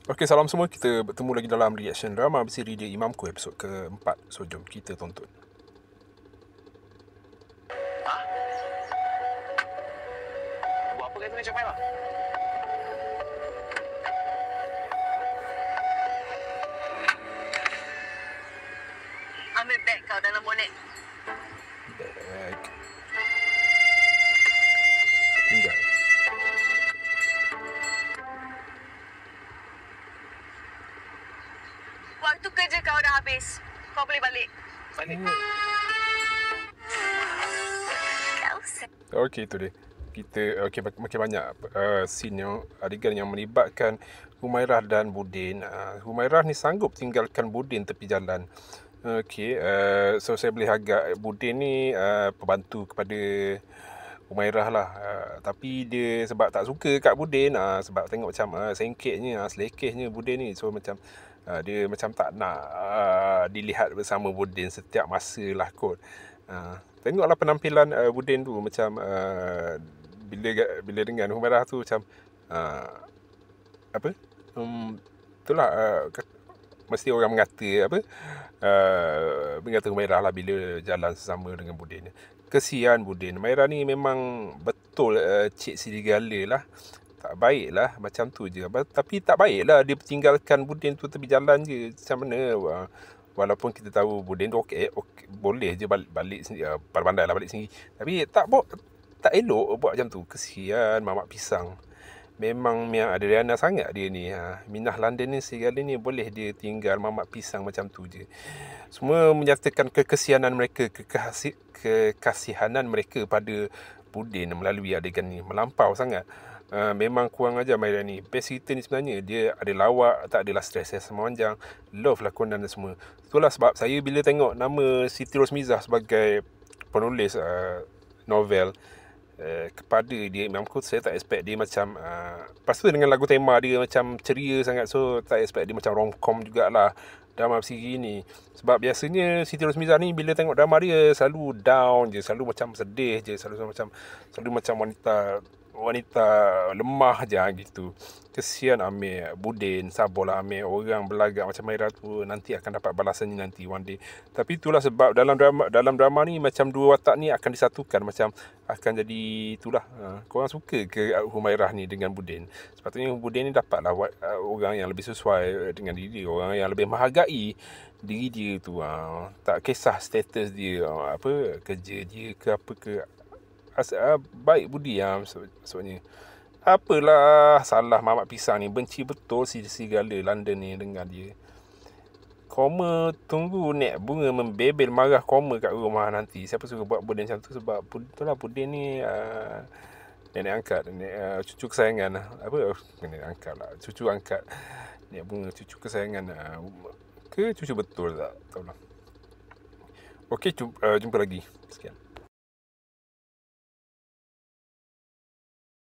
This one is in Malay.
Okey, salam semua. Kita bertemu lagi dalam reaction drama bersiri dia Imamku episod ke-4. So, jom kita tonton. Buat apa kereta meja merah? Ambil beg kau dalam bonet. Bag. Tinggal. Waktu kerja kau dah habis. Kau boleh balik. Balik. Kau Okey, itu dia. Makin banyak scene adegan yang melibatkan Humairah dan Budin. Humairah ni sanggup tinggalkan Budin tepi jalan. Okey, so saya boleh agak Budin ni pembantu kepada Humairah lah. Tapi dia sebab tak suka kat Budin, sebab tengok macam sengketnya, selekehnya Budin ni. So macam dia macam tak nak dilihat bersama Budin setiap masa lah kot. Tengoklah penampilan Budin tu macam bila dengan Humairah tu macam apa? Itulah mesti orang mengata mengata Humairah lah bila jalan sesama dengan Budin. Kesian Budin. Humairah ni memang betul cik serigala lah. Tak baik lah macam tu je. Tapi tak baik lah dia tinggalkan Budin tu tepi jalan je. Macam mana? Walaupun kita tahu Budin tu okey, boleh je balik sendiri, pandai lah balik sendiri. Tapi tak elok buat macam tu. Kesian mamak pisang. Memang Adriana sangat dia ni. Minah London ni segala ni boleh dia tinggal mamak pisang macam tu je. Semua menyatakan kekesianan mereka, kekasihanan mereka pada Budin melalui adegan ni. Melampau sangat. Memang kurang ajar Maira ni. Best cerita ni sebenarnya dia ada lawak, tak adalah stres semanjang, love lakonan dan semua. Itulah sebab saya bila tengok nama Siti Rosmizah sebagai penulis novel kepada dia Imamku, saya tak expect dia macam lepas tu dengan lagu tema dia macam ceria sangat, so tak expect dia macam romcom jugalah drama bersiri ni. Sebab biasanya Siti Rosmizah ni bila tengok drama dia selalu down je, selalu macam sedih je, selalu macam wanita lemah je gitu. Kesian Amir, Budin, sabarlah Amir. Orang belagak macam Maira tu nanti akan dapat balasannya nanti one day. Tapi itulah sebab dalam drama ni macam dua watak ni akan disatukan, macam akan jadi itulah. Korang suka ke Humairah ni dengan Budin? Sepatutnya Budin ni dapatlah orang yang lebih sesuai dengan diri dia, orang yang lebih menghargai diri dia tu. Tak kisah status dia, kerja dia ke apa ke. Baik budi maksudnya. Apalah salah mamak pisang ni, benci betul si serigala London ni dengan dia. Koma tunggu nek bunga membebel marah koma kat rumah nanti. Siapa suka buat Budin macam tu? Sebab itulah Budin ni nenek angkat, cucu kesayangan nenek angkat lah, cucu angkat nek bunga, cucu kesayangan ke cucu betul tak tahulah. Okey, jumpa lagi. Sekian.